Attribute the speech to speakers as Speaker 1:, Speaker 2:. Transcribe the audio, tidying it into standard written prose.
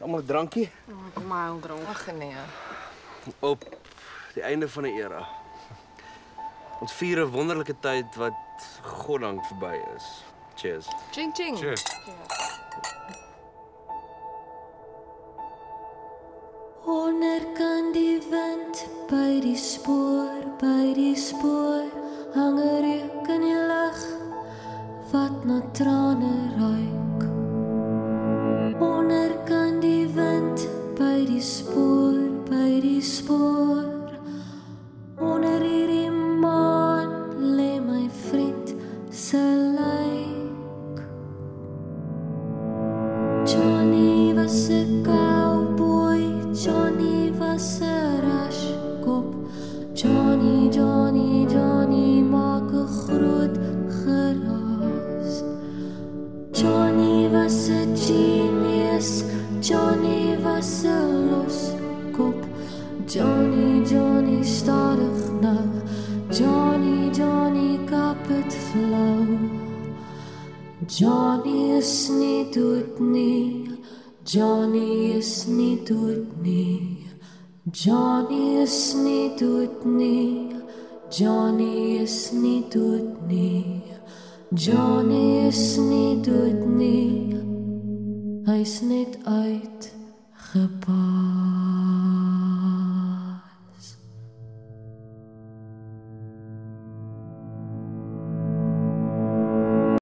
Speaker 1: Allemaal 'n drankie
Speaker 2: Kom maar, heel dronk.
Speaker 3: Ag nee.
Speaker 1: op die einde van 'n era. Ons vier 'n wonderlike tyd wat goddank verby is. Cheers.
Speaker 3: Ching ching.
Speaker 4: Cheers.
Speaker 5: Onderkant die wind by die spoor, hang 'n reuk in die lug wat na trane ruik. Onderkant die wind by die spoor, onder hierdie maan lê my vriend se lijk. Johnny was 'n cowboy, Johnny was 'n raskop. Johnny, Johnny, Johnny maak 'n groot geraas. Johnny was 'n genius, Johnny was 'n loskop. Johnny, Johnny stadig nou, Johnny, Johnny kap het flauw. Johnny is nie dood nie, Johnny is nie dood nie. Johnny is nie dood nie, Johnny is nie dood nie. Johnny is nie dood nie, hy's net uitgepaas.